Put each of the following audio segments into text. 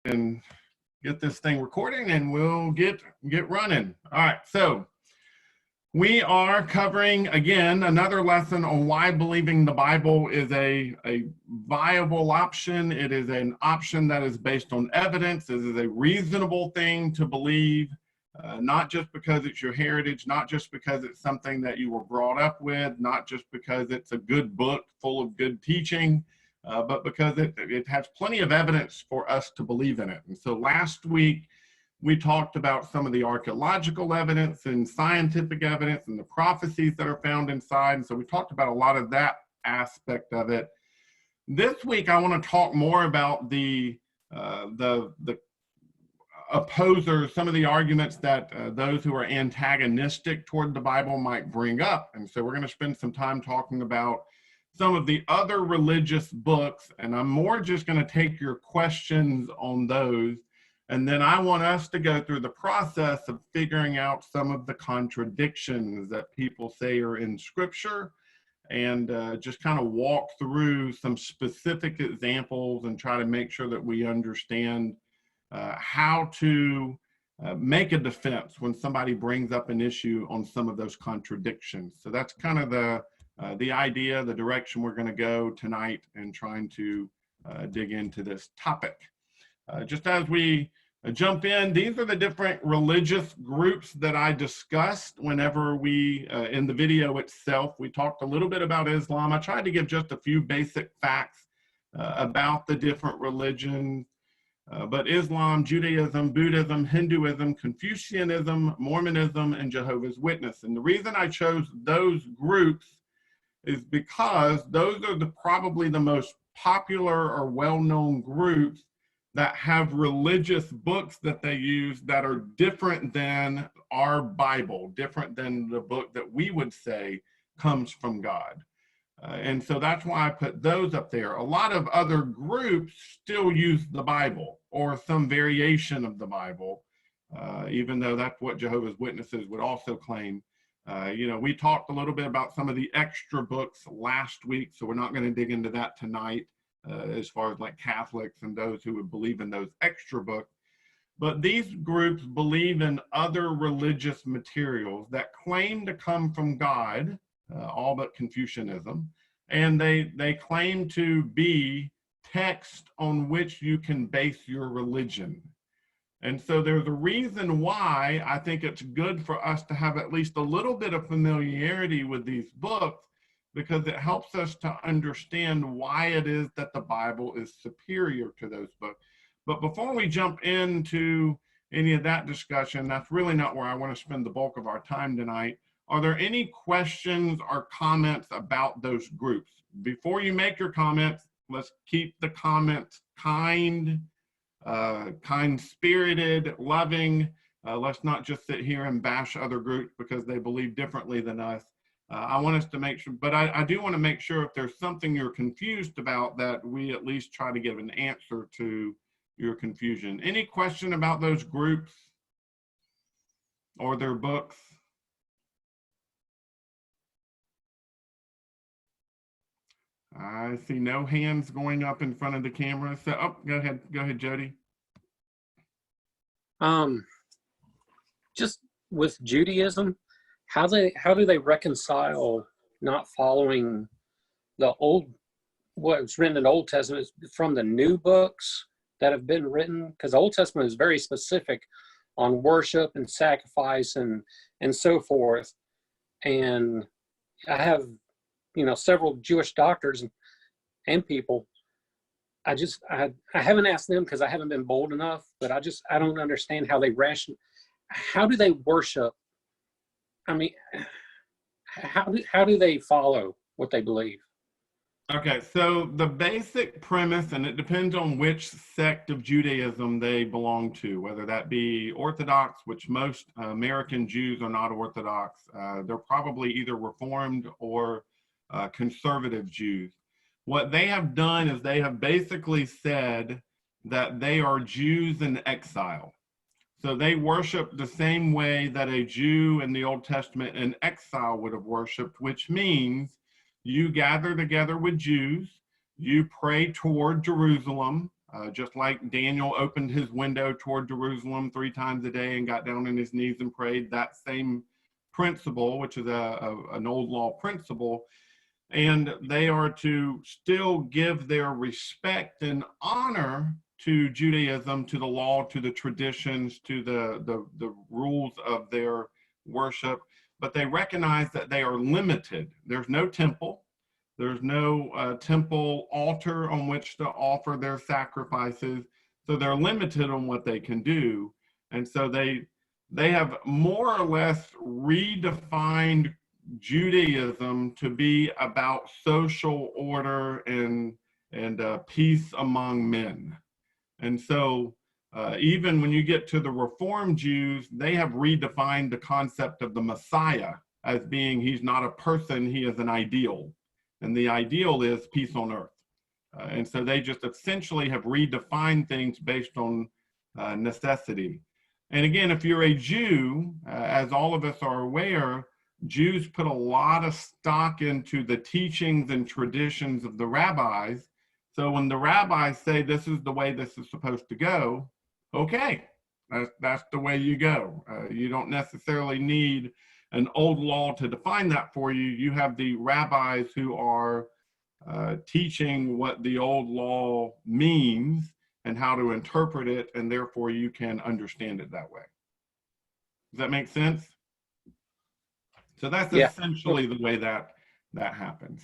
and get this thing recording and we'll get running. All right, so we are covering again another lesson on why believing the Bible is a viable option. It is an option that is based on evidence. It is a reasonable thing to believe, not just because it's your heritage, not just because it's something that you were brought up with, not just because it's a good book full of good teaching, but because it has plenty of evidence for us to believe in it. And so last week, we talked about some of the archaeological evidence and scientific evidence and the prophecies that are found inside. And so we talked about a lot of that aspect of it. This week, I want to talk more about the opposers, some of the arguments that those who are antagonistic toward the Bible might bring up. And so we're going to spend some time talking about some of the other religious books, and I'm more just going to take your questions on those. And then I want us to go through the process of figuring out some of the contradictions that people say are in Scripture, and just kind of walk through some specific examples and try to make sure that we understand how to make a defense when somebody brings up an issue on some of those contradictions. So that's kind of the idea, the direction we're going to go tonight in trying to dig into this topic. Just as we jump in, these are the different religious groups that I discussed whenever we, in the video itself, we talked a little bit about Islam. I tried to give just a few basic facts about the different religions, but Islam, Judaism, Buddhism, Hinduism, Confucianism, Mormonism, and Jehovah's Witness. And the reason I chose those groups is because those are probably the most popular or well-known groups that have religious books that they use that are different than our Bible, different than the book that we would say comes from God. And so that's why I put those up there. A lot of other groups still use the Bible or some variation of the Bible, even though that's what Jehovah's Witnesses would also claim. We talked a little bit about some of the extra books last week, so we're not going to dig into that tonight. As far as like Catholics and those who would believe in those extra books. But these groups believe in other religious materials that claim to come from God, all but Confucianism, and they claim to be text on which you can base your religion. And so there's a reason why I think it's good for us to have at least a little bit of familiarity with these books, because it helps us to understand why it is that the Bible is superior to those books. But before we jump into any of that discussion, that's really not where I want to spend the bulk of our time tonight. Are there any questions or comments about those groups? Before you make your comments, let's keep the comments kind, kind-spirited, loving. Let's not just sit here and bash other groups because they believe differently than us. I want us to make sure, but I do want to make sure if there's something you're confused about, that we at least try to give an answer to your confusion. Any question about those groups or their books? I see no hands going up in front of the camera. So, oh, go ahead, Jody. Just with Judaism, how do they reconcile not following the what was written in the Old Testament from the new books that have been written? Because the Old Testament is very specific on worship and sacrifice and so forth. And I have, several Jewish doctors and people. I haven't asked them because I haven't been bold enough, but I don't understand how they how do they worship? I mean, how do they follow what they believe? Okay, so the basic premise, and it depends on which sect of Judaism they belong to, whether that be Orthodox, which most American Jews are not Orthodox. They're probably either Reformed or conservative Jews. What they have done is they have basically said that they are Jews in exile. So they worship the same way that a Jew in the Old Testament in exile would have worshiped, which means you gather together with Jews, you pray toward Jerusalem, just like Daniel opened his window toward Jerusalem 3 times a day and got down on his knees and prayed. That same principle, which is an old law principle, and they are to still give their respect and honor to Judaism, to the law, to the traditions, to the rules of their worship, but they recognize that they are limited. There's no temple. There's no temple altar on which to offer their sacrifices. So they're limited on what they can do. And so they have more or less redefined Judaism to be about social order and peace among men. And so even when you get to the Reformed Jews, they have redefined the concept of the Messiah as being, he's not a person, he is an ideal. And the ideal is peace on earth. And so they just essentially have redefined things based on necessity. And again, if you're a Jew, as all of us are aware, Jews put a lot of stock into the teachings and traditions of the rabbis. So when the rabbis say this is the way this is supposed to go, okay, that's the way you go. You don't necessarily need an old law to define that for you. You have the rabbis who are teaching what the old law means and how to interpret it, and therefore you can understand it that way. Does that make sense? So that's essentially the way that happens.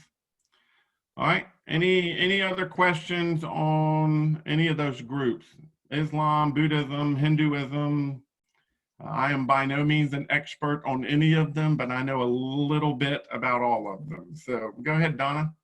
All right. Any other questions on any of those groups? Islam, Buddhism, Hinduism. I am by no means an expert on any of them, but I know a little bit about all of them. So go ahead, Donna.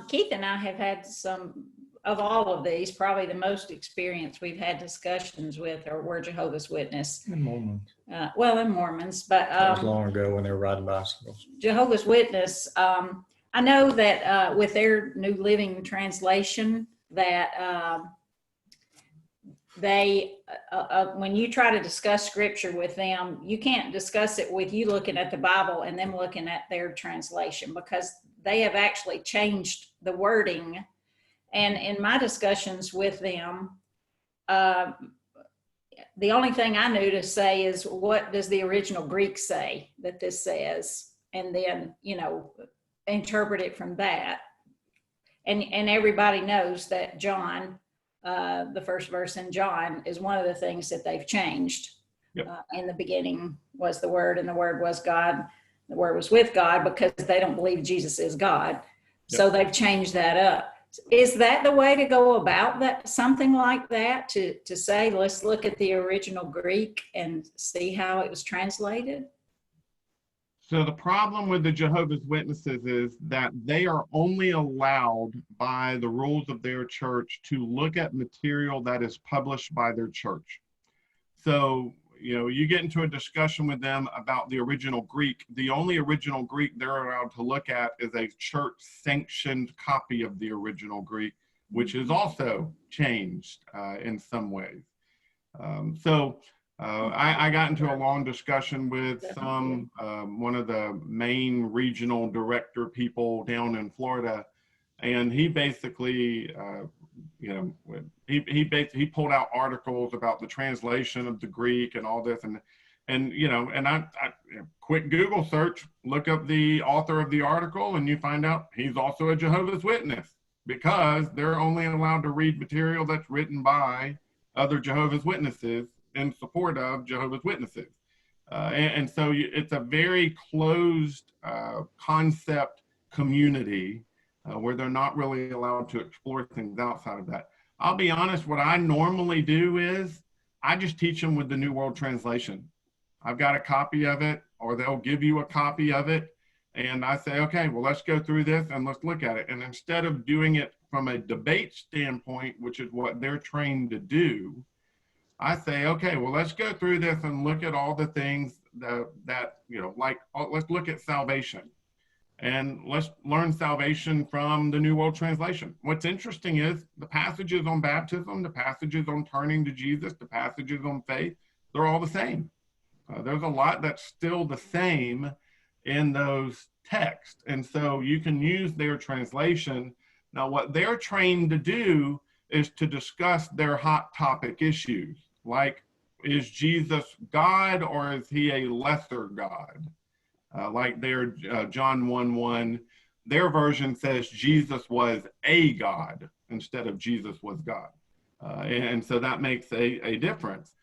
Keith and I have had some of all of these. Probably the most experience we've had discussions with were Jehovah's Witness. And Mormons. And Mormons, but That was long ago when they were riding bicycles. Jehovah's Witness, I know that with their New Living Translation, that they, when you try to discuss scripture with them, you can't discuss it with you looking at the Bible and them looking at their translation, because they have actually changed the wording. And in my discussions with them, the only thing I knew to say is, what does the original Greek say that this says? And then, interpret it from that. And everybody knows that John, the first verse in John, is one of the things that they've changed. Yep. In the beginning was the Word, and the Word was God. The Word was with God, because they don't believe Jesus is God. Yep. So they've changed that up. Is that the way to go about that? Something like that, to say, let's look at the original Greek and see how it was translated? So the problem with the Jehovah's Witnesses is that they are only allowed by the rules of their church to look at material that is published by their church. So, you get into a discussion with them about the original Greek. The only original Greek they're allowed to look at is a church-sanctioned copy of the original Greek, which is also changed in some ways. I got into a long discussion with one of the main regional director people down in Florida, and he basically, he pulled out articles about the translation of the Greek and all this, and I quick Google search, look up the author of the article, and you find out he's also a Jehovah's Witness, because they're only allowed to read material that's written by other Jehovah's Witnesses in support of Jehovah's Witnesses. And so it's a very closed concept community where they're not really allowed to explore things outside of that. I'll be honest, what I normally do is I just teach them with the New World Translation. I've got a copy of it, or they'll give you a copy of it. And I say, okay, well, let's go through this and let's look at it. And instead of doing it from a debate standpoint, which is what they're trained to do, I say, okay, well, let's go through this and look at all the things that let's look at salvation. And let's learn salvation from the New World Translation. What's interesting is the passages on baptism, the passages on turning to Jesus, the passages on faith, they're all the same. There's a lot that's still the same in those texts. And so you can use their translation. Now, what they're trained to do is to discuss their hot topic issues, like, is Jesus God or is he a lesser God? Like their John 1:1, their version says Jesus was a God instead of Jesus was God. And so that makes a difference.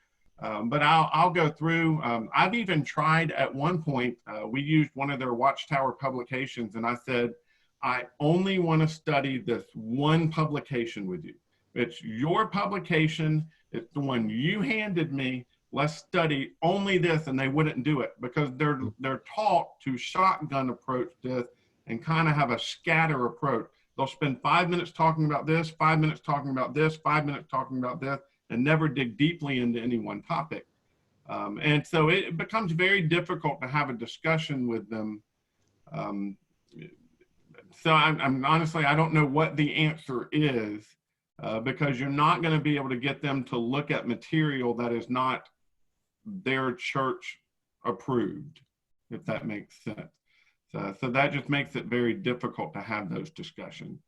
But I'll go through. I've even tried at one point, we used one of their Watchtower publications, and I said, I only want to study this one publication with you. It's your publication. It's the one you handed me. Let's study only this, and they wouldn't do it because they're taught to shotgun approach this and kind of have a scatter approach. They'll spend 5 minutes talking about this, 5 minutes talking about this, 5 minutes talking about this, and never dig deeply into any one topic. And so it becomes very difficult to have a discussion with them. So I'm honestly, I don't know what the answer is because you're not going to be able to get them to look at material that is not their church approved, if that makes sense. So that just makes it very difficult to have those discussions.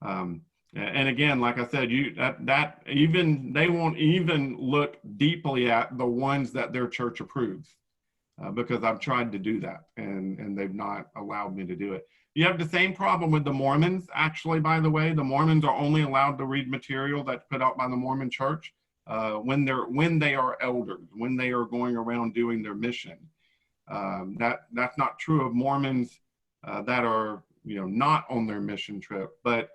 And again, like I said, they won't even look deeply at the ones that their church approves because I've tried to do that and they've not allowed me to do it. You have the same problem with the Mormons. Actually, by the way, the Mormons are only allowed to read material that's put out by the Mormon Church when they are elders, when they are going around doing their mission. That's not true of Mormons that are not on their mission trip. But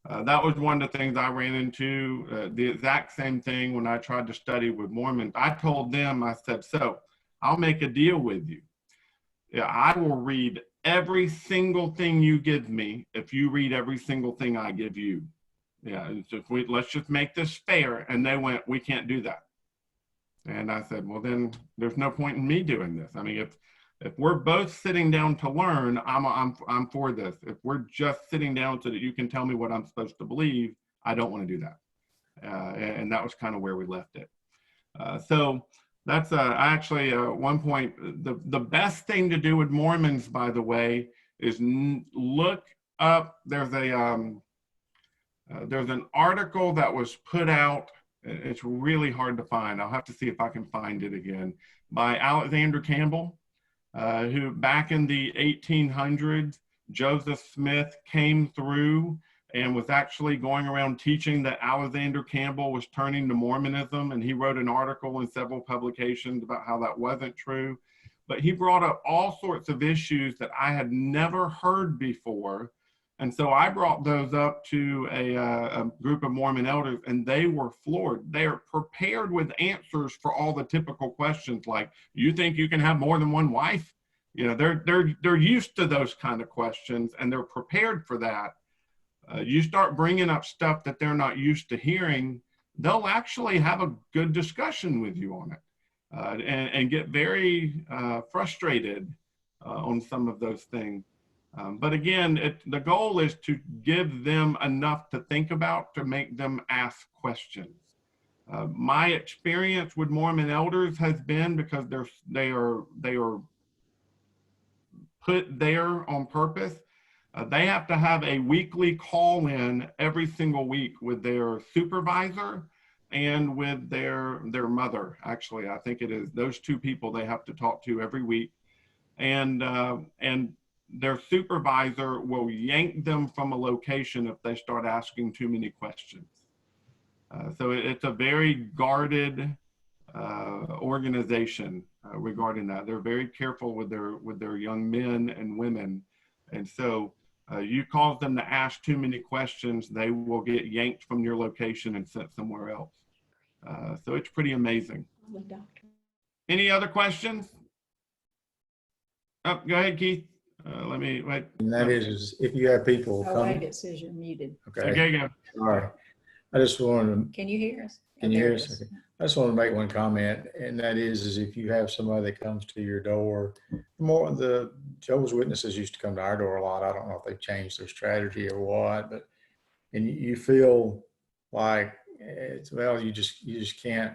that was one of the things I ran into. The exact same thing when I tried to study with Mormons. I told them, I said, so I'll make a deal with you. Yeah, I will read every single thing you give me if you read every single thing I give you. Yeah, let's just make this fair. And they went, we can't do that. And I said, well, then there's no point in me doing this. I mean, if we're both sitting down to learn, I'm for this. If we're just sitting down so that you can tell me what I'm supposed to believe, I don't want to do that. And that was kind of where we left it. So that's actually one point. The best thing to do with Mormons, by the way, is look up. There's an article that was put out. It's really hard to find. I'll have to see if I can find it again, by Alexander Campbell, who back in the 1800s, Joseph Smith came through and was actually going around teaching that Alexander Campbell was turning to Mormonism. And he wrote an article in several publications about how that wasn't true. But he brought up all sorts of issues that I had never heard before. And so I brought those up to a group of Mormon elders, and they were floored. They are prepared with answers for all the typical questions, like, you think you can have more than one wife? They're used to those kind of questions, and they're prepared for that. You start bringing up stuff that they're not used to hearing, they'll actually have a good discussion with you on it and get very frustrated on some of those things. But again, the goal is to give them enough to think about to make them ask questions. My experience with Mormon elders has been, because they are put there on purpose, they have to have a weekly call-in every single week with their supervisor and with their mother. Actually, I think it is those two people they have to talk to every week. And their supervisor will yank them from a location if they start asking too many questions. So it's a very guarded organization regarding that. They're very careful with their young men and women. And so you cause them to ask too many questions, they will get yanked from your location and sent somewhere else. So it's pretty amazing. Any other questions? Oh, go ahead, Keith. Let me wait. And that is if you have people Oh, coming. it says you're muted. Okay. Okay, go. All right. I just wanted to, Can you hear us? can you There hear it us? is. Okay. I just want to make one comment, and that is if you have somebody that comes to your door, more of the Jehovah's Witnesses used to come to our door a lot. I don't know if they've changed their strategy or what, but, and you feel like it's, well, you just can't,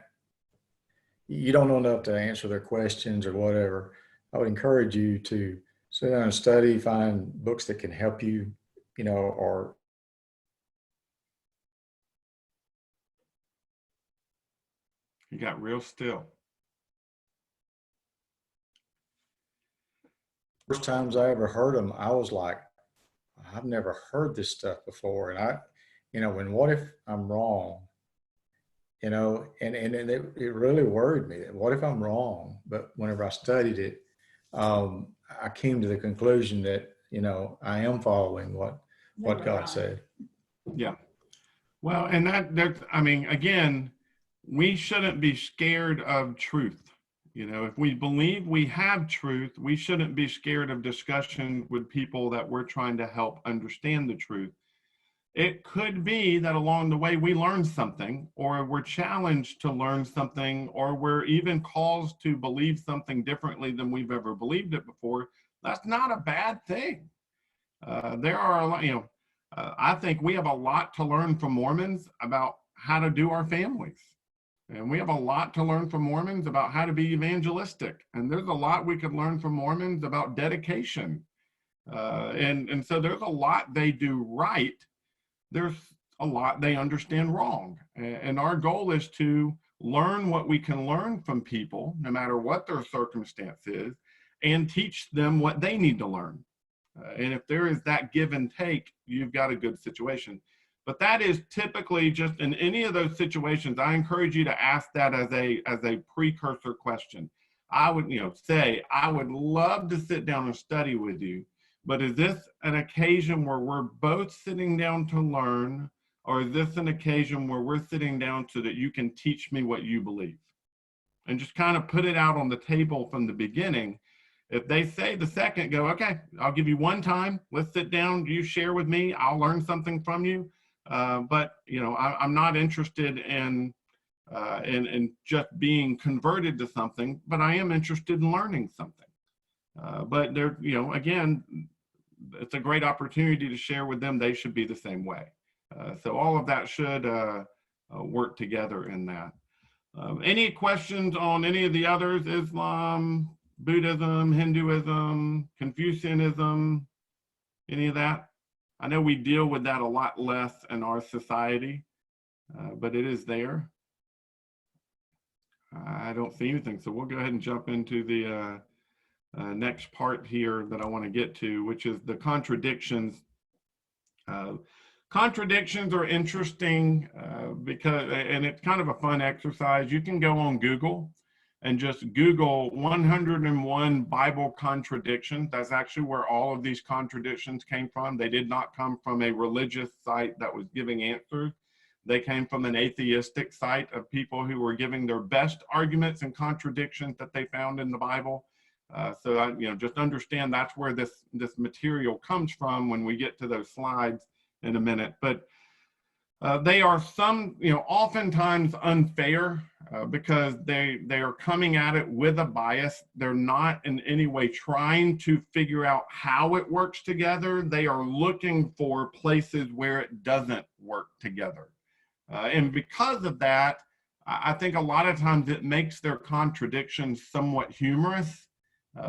you don't know enough to answer their questions or whatever. I would encourage you to sit down and study, find books that can help you, or He got real still. First times I ever heard them, I was like, I've never heard this stuff before. And when what if I'm wrong? And it really worried me. What if I'm wrong? But whenever I studied it, I came to the conclusion that, I am following what God said. Yeah. Well, and again, we shouldn't be scared of truth. If we believe we have truth, we shouldn't be scared of discussion with people that we're trying to help understand the truth. It could be that along the way we learn something, or we're challenged to learn something, or we're even caused to believe something differently than we've ever believed it before. That's not a bad thing. There are a lot, I think we have a lot to learn from Mormons about how to do our families. And we have a lot to learn from Mormons about how to be evangelistic. And there's a lot we could learn from Mormons about dedication. And so there's a lot they do right. There's a lot they understand wrong. And our goal is to learn what we can learn from people, no matter what their circumstance is, and teach them what they need to learn. And if there is that give and take, you've got a good situation. But that is typically just in any of those situations, I encourage you to ask that as a precursor question. I would, say, I would love to sit down and study with you, but is this an occasion where we're both sitting down to learn, or is this an occasion where we're sitting down so that you can teach me what you believe? And just kind of put it out on the table from the beginning. If they say the second, go, okay, I'll give you one time. Let's sit down. You share with me. I'll learn something from you. But I'm not interested in just being converted to something, but I am interested in learning something. But there, again, it's a great opportunity to share with them. They should be the same way. So all of that should work together in that. Any questions on any of the others? Islam, Buddhism, Hinduism, Confucianism, any of that? I know we deal with that a lot less in our society, but it is there. I don't see anything, so we'll go ahead and jump into the next part here that I want to get to, which is the contradictions. Contradictions are interesting and it's kind of a fun exercise. You can go on Google and just Google 101 Bible contradictions. That's actually where all of these contradictions came from. They did not come from a religious site that was giving answers. They came from an atheistic site of people who were giving their best arguments and contradictions that they found in the Bible. So just understand that's where this material comes from when we get to those slides in a minute. But they are oftentimes unfair because they are coming at it with a bias. They're not in any way trying to figure out how it works together. They are looking for places where it doesn't work together. And because of that, I think a lot of times it makes their contradictions somewhat humorous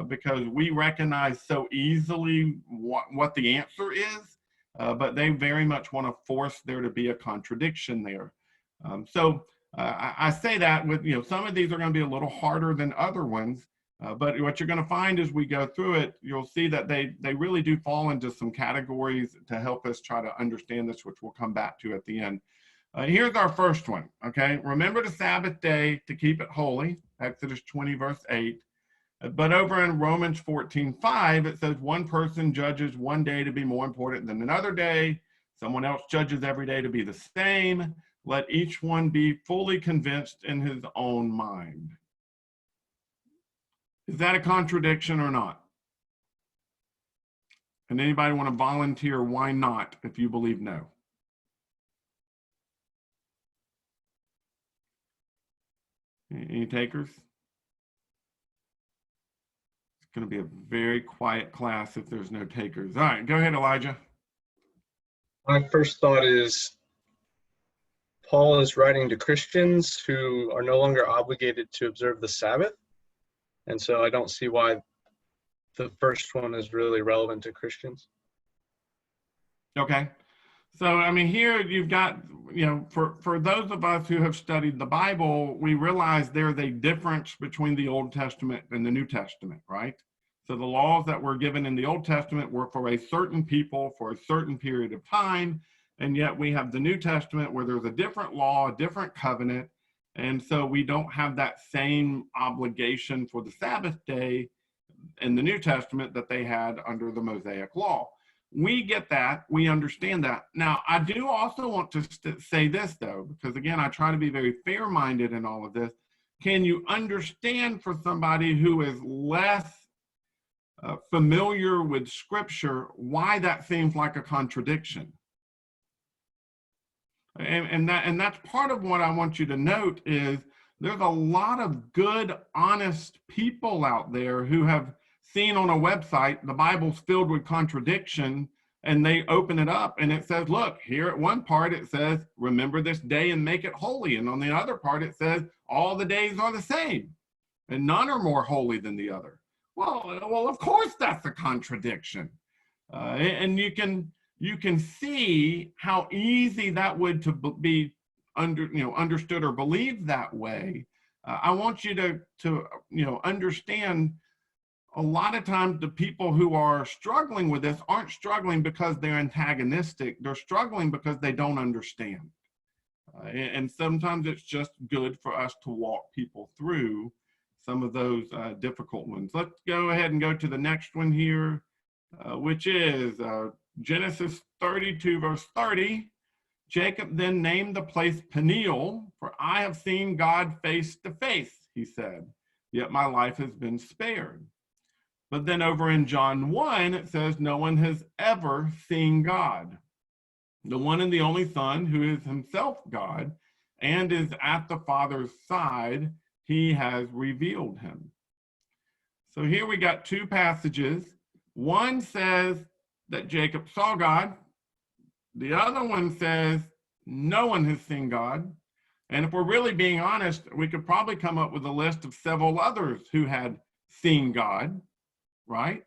because we recognize so easily what the answer is. But they very much want to force there to be a contradiction there. So I say that with, some of these are going to be a little harder than other ones, but what you're going to find as we go through it, you'll see that they really do fall into some categories to help us try to understand this, which we'll come back to at the end. Here's our first one, okay? Remember the Sabbath day to keep it holy, Exodus 20, verse 8. But over in Romans 14:5, it says one person judges one day to be more important than another day. Someone else judges every day to be the same. Let each one be fully convinced in his own mind. Is that a contradiction or not? And anybody want to volunteer why not if you believe no? Any takers? Going to be a very quiet class if there's no takers. All right, go ahead, Elijah. My first thought is Paul is writing to Christians who are no longer obligated to observe the Sabbath. And so I don't see why the first one is really relevant to Christians. Okay. So, I mean, here you've got, for those of us who have studied the Bible, we realize there's a difference between the Old Testament and the New Testament, right? So the laws that were given in the Old Testament were for a certain people for a certain period of time. And yet we have the New Testament where there's a different law, a different covenant. And so we don't have that same obligation for the Sabbath day in the New Testament that they had under the Mosaic law. We get that. We understand that. Now, I do also want to say this, though, because again, I try to be very fair-minded in all of this. Can you understand for somebody who is less familiar with Scripture why that seems like a contradiction? And that's part of what I want you to note is there's a lot of good, honest people out there who have seen on a website the Bible's filled with contradiction, and they open it up and it says, look, here at one part it says, remember this day and make it holy. And on the other part it says, all the days are the same and none are more holy than the other. Well, of course that's a contradiction. And you can see how easy that would to be understood or believed that way. I want you to understand a lot of times the people who are struggling with this aren't struggling because they're antagonistic. They're struggling because they don't understand. And sometimes it's just good for us to walk people through some of those difficult ones. Let's go ahead and go to the next one here, which is Genesis 32, verse 30. Jacob then named the place Peniel, for I have seen God face to face, he said, yet my life has been spared. But then over in John 1, it says, no one has ever seen God. The one and the only Son, who is himself God and is at the Father's side, he has revealed him. So here we got two passages. One says that Jacob saw God. The other one says no one has seen God. And if we're really being honest, we could probably come up with a list of several others who had seen God, right?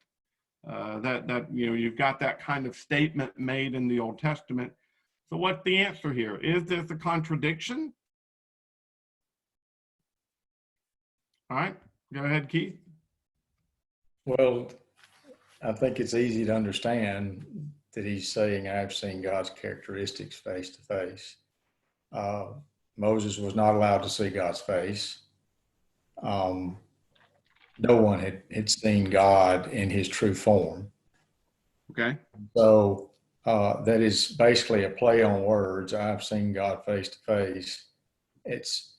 You've got that kind of statement made in the Old Testament. So what's the answer here? Is this a contradiction? All right, go ahead, Keith. Well, I think it's easy to understand that he's saying, I've seen God's characteristics face to face. Moses was not allowed to see God's face. No one had seen God in his true form. Okay. So that is basically a play on words. I've seen God face to face. It's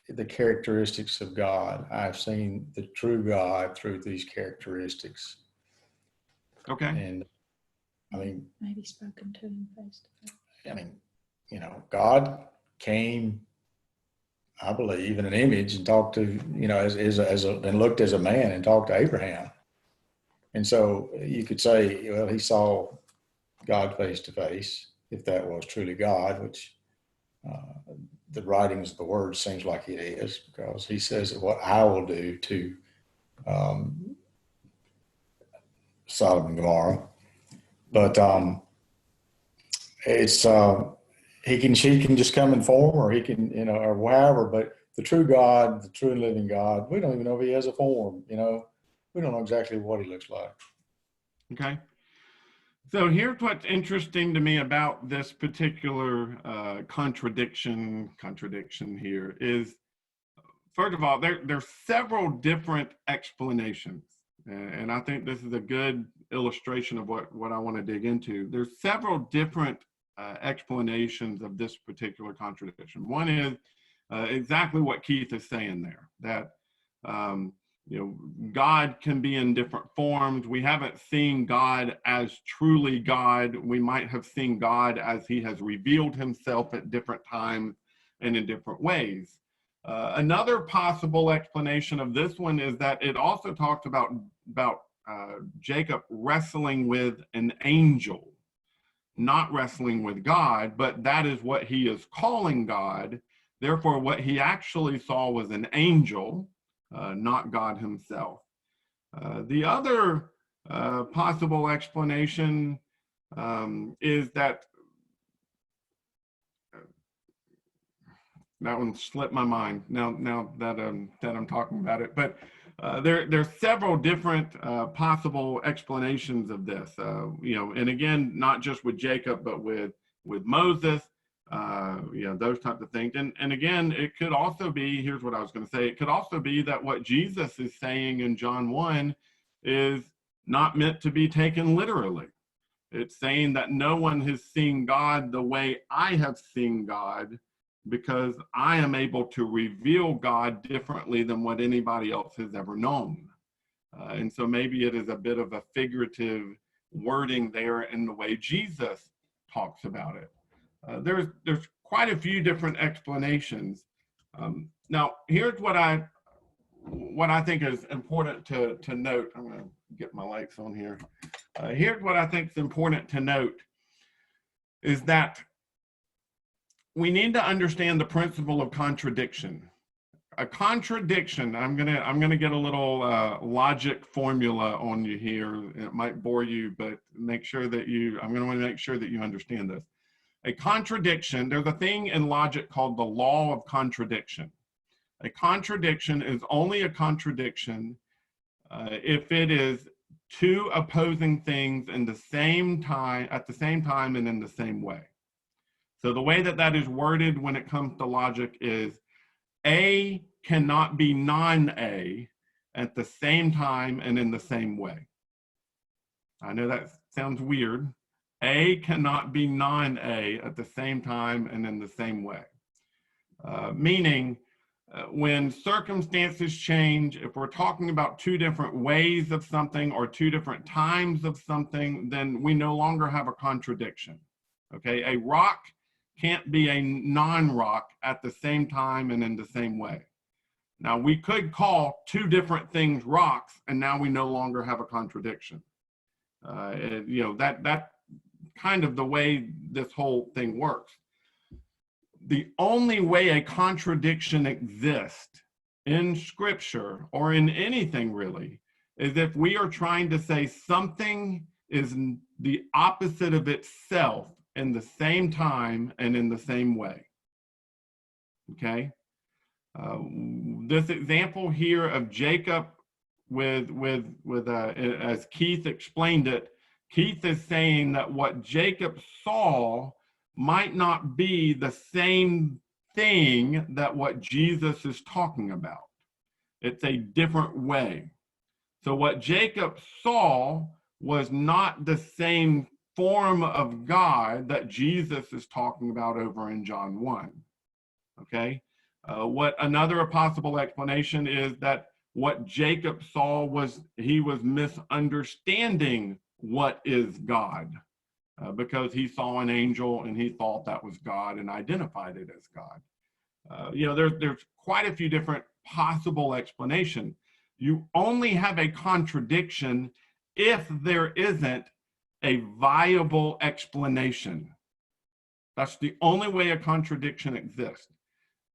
the characteristics of God. I've seen the true God through these characteristics. Okay. And I mean, Maybe spoken to him face to face. I mean, God came, I believe, in an image and talked to, and looked as a man and talked to Abraham. And so you could say, well, he saw God face to face, if that was truly God, which the writings of the word seems like it is, because he says what I will do to Sodom and Gomorrah. But she can just come in form, or he can, or however, but the true God, the true and living God, we don't even know if he has a form, we don't know exactly what he looks like. Okay. So here's what's interesting to me about this particular contradiction here is, first of all, there's several different explanations. And I think this is a good illustration of what I want to dig into. There's several different explanations of this particular contradiction. One is exactly what Keith is saying there, that God can be in different forms. We haven't seen God as truly God. We might have seen God as he has revealed himself at different times and in different ways. Another possible explanation of this one is that it also talks about Jacob wrestling with an angel, not wrestling with God, but that is what he is calling God. Therefore, what he actually saw was an angel, not God himself. The other possible explanation is that That one slipped my mind now that I'm talking about it. But there's several different possible explanations of this. And again, not just with Jacob, but with Moses. Those types of things. And again, it could also be, here's what I was going to say, it could also be that what Jesus is saying in John 1 is not meant to be taken literally. It's saying that no one has seen God the way I have seen God, because I am able to reveal God differently than what anybody else has ever known. And so maybe it is a bit of a figurative wording there in the way Jesus talks about it. There's quite a few different explanations. Now, here's what I think is important to note. I'm going to get my lights on here. Here's what I think is important to note is that we need to understand the principle of contradiction. A contradiction, I'm gonna get a little logic formula on you here. It might bore you, but make sure that I'm gonna want to make sure that you understand this. A contradiction, there's a thing in logic called the law of contradiction. A contradiction is only a contradiction if it is two opposing things at the same time and in the same way. So the way that is worded when it comes to logic is A cannot be non-A at the same time and in the same way. I know that sounds weird. A cannot be non-A at the same time and in the same way. Meaning, when circumstances change, if we're talking about two different ways of something or two different times of something, then we no longer have a contradiction. Okay, a rock can't be a non-rock at the same time and in the same way. Now, we could call two different things rocks, and now we no longer have a contradiction. That kind of the way this whole thing works. The only way a contradiction exists in Scripture or in anything really is if we are trying to say something is the opposite of itself in the same time and in the same way. Okay? This example here of Jacob as Keith explained it, Keith is saying that what Jacob saw might not be the same thing that what Jesus is talking about. It's a different way. So what Jacob saw was not the same form of God that Jesus is talking about over in John 1. Okay? What another possible explanation is that what Jacob saw was he was misunderstanding what is God, because he saw an angel and he thought that was God and identified it as God. There's quite a few different possible explanations. You only have a contradiction if there isn't a viable explanation. That's the only way a contradiction exists.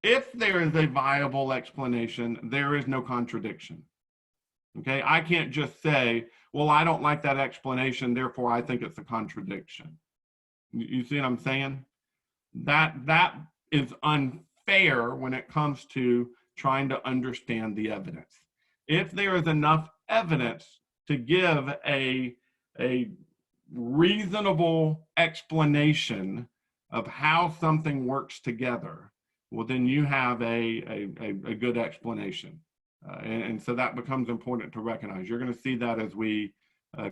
If there is a viable explanation, there is no contradiction. Okay, I can't just say, well, I don't like that explanation, therefore I think it's a contradiction. You see what I'm saying? That is unfair when it comes to trying to understand the evidence. If there is enough evidence to give a reasonable explanation of how something works together, well, then you have a good explanation. And so that becomes important to recognize. You're going to see that as we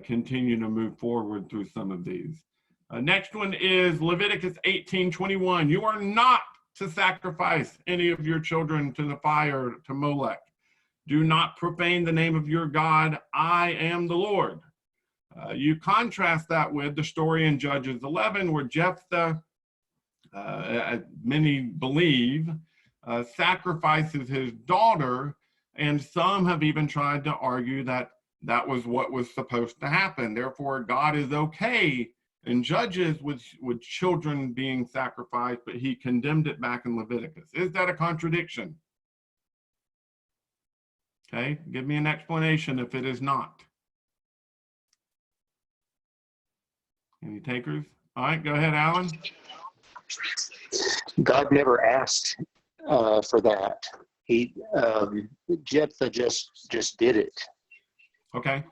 continue to move forward through some of these. Next one is Leviticus 18:21. You are not to sacrifice any of your children to the fire, to Molech. Do not profane the name of your God. I am the Lord. You contrast that with the story in Judges 11 where Jephthah, many believe, sacrifices his daughter, and some have even tried to argue that that was what was supposed to happen. Therefore, God is okay in Judges with children being sacrificed, but he condemned it back in Leviticus. Is that a contradiction? Okay, give me an explanation if it is not. Any takers? All right, go ahead, Alan. God never asked for that. Jephthah just did it. Okay.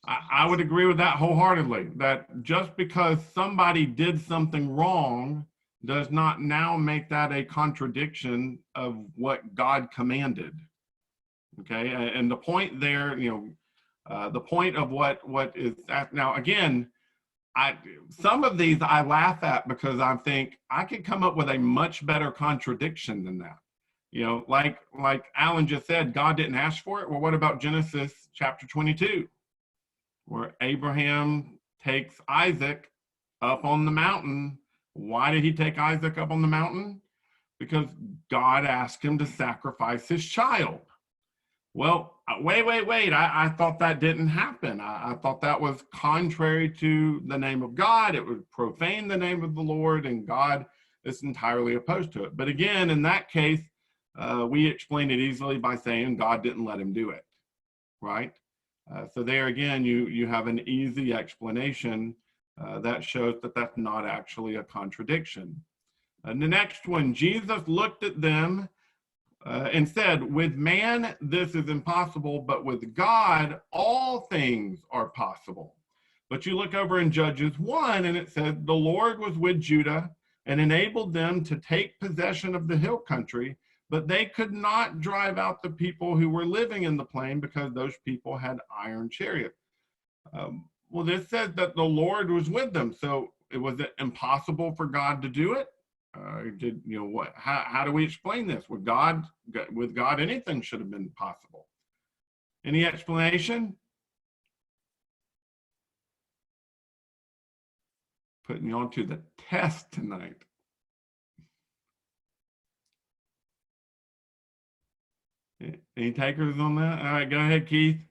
I would agree with that wholeheartedly, that just because somebody did something wrong does not now make that a contradiction of what God commanded. Okay. And the point there, the point of what is that now, again, some of these I laugh at because I think I could come up with a much better contradiction than that. Like Alan just said, God didn't ask for it. Well, what about Genesis chapter 22, where Abraham takes Isaac up on the mountain? Why did he take Isaac up on the mountain? Because God asked him to sacrifice his child. Well, wait. I thought that didn't happen. I thought that was contrary to the name of God. It would profane the name of the Lord, and God is entirely opposed to it. But again, in that case, we explain it easily by saying God didn't let him do it, right? So there again, you have an easy explanation that shows that that's not actually a contradiction. And the next one, Jesus looked at them and said, with man, this is impossible, but with God, all things are possible. But you look over in Judges 1, and it says, the Lord was with Judah and enabled them to take possession of the hill country, but they could not drive out the people who were living in the plain because those people had iron chariots. Well, this says that the Lord was with them. So was it impossible for God to do it? How do we explain this? With God, anything should have been possible. Any explanation? Putting you on to the test tonight. Any takers on that? All right, go ahead, Keith.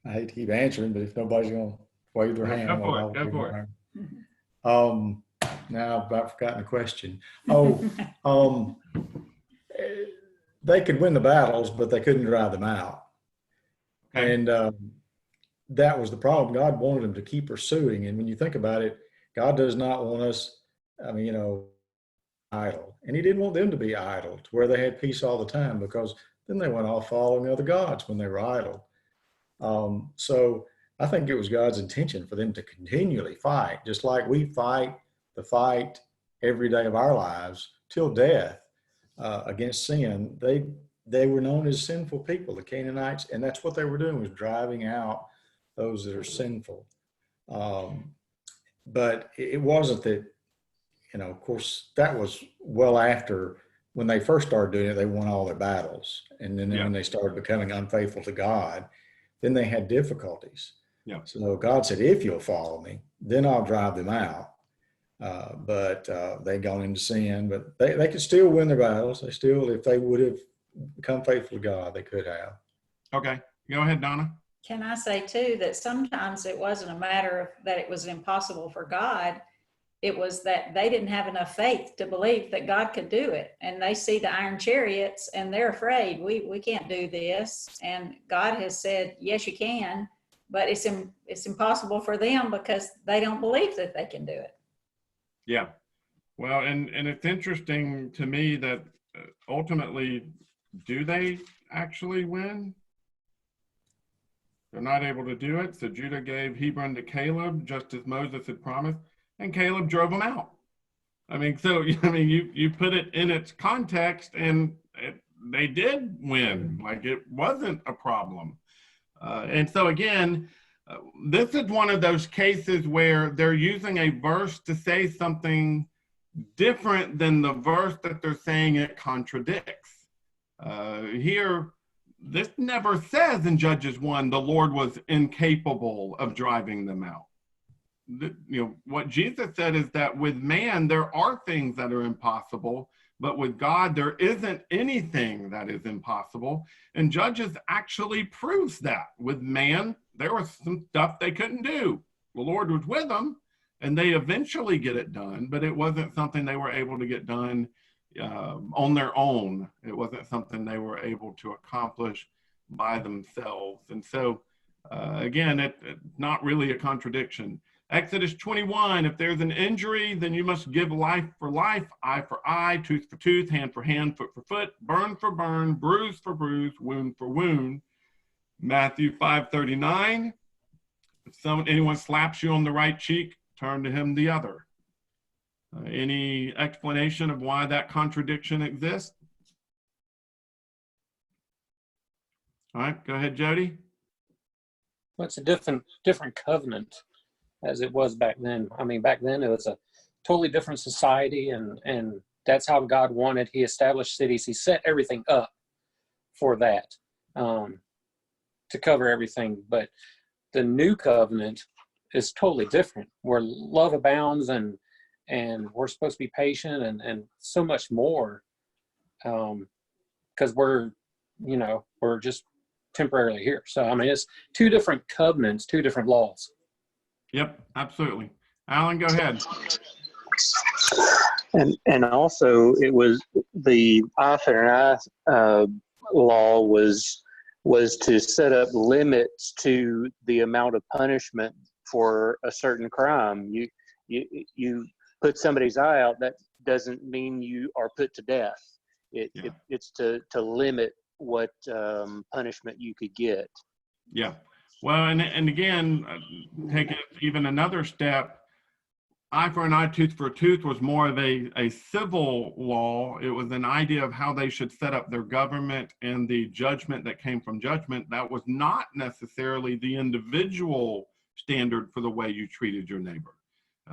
I hate to keep answering, but if nobody's going to wave their hand, Go for it. Now I've about forgotten the question. They could win the battles, but they couldn't drive them out. Okay. And that was the problem. God wanted them to keep pursuing. And when you think about it, God does not want us, idle. And he didn't want them to be idle to where they had peace all the time, because then they went off following other gods when they were idle. So I think it was God's intention for them to continually fight, just like we fight the fight every day of our lives till death against sin. They were known as sinful people, the Canaanites, and that's what they were doing, was driving out those that are sinful. But it wasn't that, of course, that was well after when they first started doing it, they won all their battles. And then when they started becoming unfaithful to God, then they had difficulties. Yeah. So God said, if you'll follow me, then I'll drive them out. But they'd gone into sin, but they could still win their battles. They still, if they would have become faithful to God, they could have. Okay, go ahead, Donna. Can I say too, that sometimes it wasn't a matter of that it was impossible for God. It was that they didn't have enough faith to believe that God could do it. And they see the iron chariots and they're afraid, we can't do this. And God has said, yes, you can, but it's impossible for them because they don't believe that they can do it. Yeah. Well, and it's interesting to me that ultimately, do they actually win? They're not able to do it. So Judah gave Hebron to Caleb, just as Moses had promised, and Caleb drove them out. You put it in its context, and they did win. Like, it wasn't a problem. And so again, this is one of those cases where they're using a verse to say something different than the verse that they're saying it contradicts. Here, this never says in Judges 1, the Lord was incapable of driving them out. What Jesus said is that with man, there are things that are impossible, but with God, there isn't anything that is impossible. And Judges actually proves that. With man, there was some stuff they couldn't do. The Lord was with them, and they eventually get it done, but it wasn't something they were able to get done on their own. It wasn't something they were able to accomplish by themselves. And so, again, it's not really a contradiction. Exodus 21, if there's an injury, then you must give life for life, eye for eye, tooth for tooth, hand for hand, foot for foot, burn for burn, bruise for bruise, wound for wound. Matthew 5:39, if anyone slaps you on the right cheek, turn to him the other. Any explanation of why that contradiction exists? All right, go ahead, Jody. Well, it's a different covenant as it was back then. I mean, back then it was a totally different society, and that's how God wanted. He established cities. He set everything up for that, to cover everything. But the new covenant is totally different, where love abounds, and we're supposed to be patient and so much more, because we're just temporarily here. So I mean, it's two different covenants, two different laws. Yep, absolutely. Alan, go ahead. And also, it was the eye for an eye law was to set up limits to the amount of punishment for a certain crime. You put somebody's eye out, that doesn't mean you are put to death. It's to limit what punishment you could get. Yeah. Well, and again, take it even another step. Eye for an eye, tooth for a tooth was more of a civil law. It was an idea of how they should set up their government, and the judgment that came from judgment. That was not necessarily the individual standard for the way you treated your neighbor.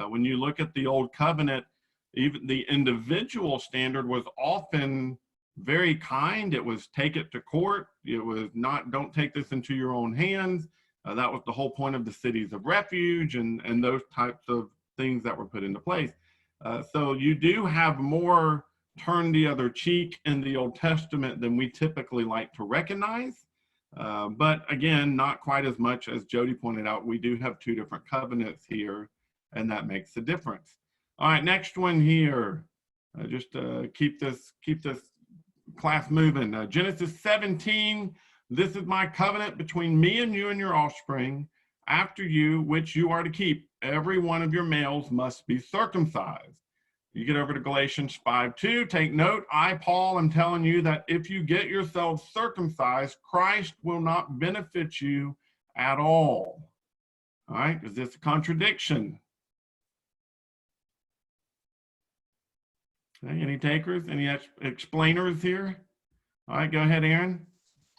When you look at the Old Covenant, even the individual standard was often very kind. It was take it to court. It was not, don't take this into your own hands. That was the whole point of the cities of refuge and those types of things that were put into place. So you do have more turn the other cheek in the Old Testament than we typically like to recognize. But again, not quite as much as Jody pointed out. We do have two different covenants here, and that makes a difference. All right, next one here. Just keep this class moving. Genesis 17, this is my covenant between me and you and your offspring after you, which you are to keep. Every one of your males must be circumcised. You get over to Galatians 5:2, take note, I, Paul, am telling you that if you get yourselves circumcised, Christ will not benefit you at all. All right, is this a contradiction? Okay, any takers, any explainers here? All right, go ahead, Aaron.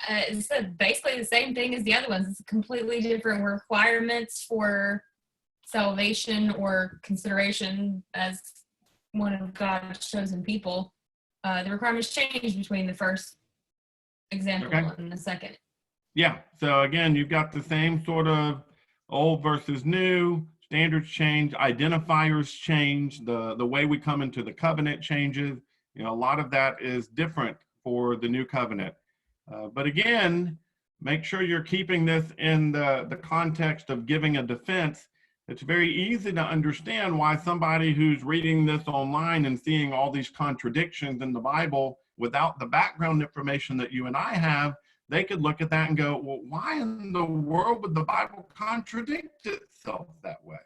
It's basically the same thing as the other ones. It's completely different requirements for salvation or consideration as one of God's chosen people. The requirements change between the first example and the second. Yeah, so again, you've got the same sort of old versus new, standards change, identifiers change, the way we come into the covenant changes. You know, a lot of that is different for the new covenant. But again, make sure you're keeping this in the context of giving a defense. It's very easy to understand why somebody who's reading this online and seeing all these contradictions in the Bible without the background information that you and I have, they could look at that and go, well, why in the world would the Bible contradict itself that way?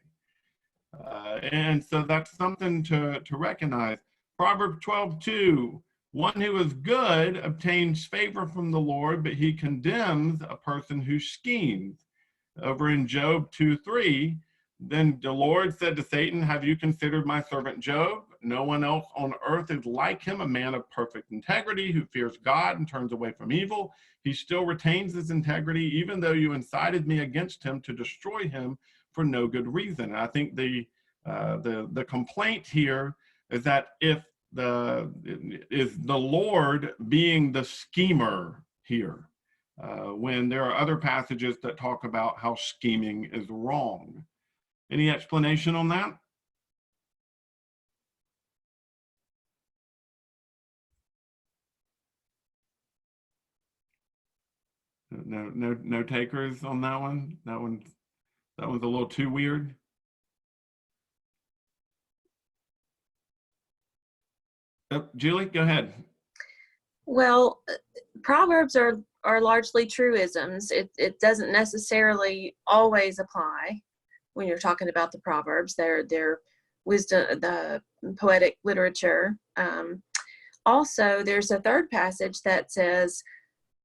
And so that's something to recognize. Proverbs 12:2, one who is good obtains favor from the Lord, but he condemns a person who schemes. Over in Job 2:3, then the Lord said to Satan, have you considered my servant Job? No one else on earth is like him, a man of perfect integrity who fears God and turns away from evil. He still retains his integrity, even though you incited me against him to destroy him for no good reason. And I think the complaint here is that if is the Lord being the schemer here, when there are other passages that talk about how scheming is wrong. Any explanation on that? No takers on that one. That one's a little too weird. Oh, Julie, go ahead. Well, Proverbs are largely truisms. It doesn't necessarily always apply. when you're talking about the Proverbs. They're wisdom, the poetic literature. Also, there's a third passage that says,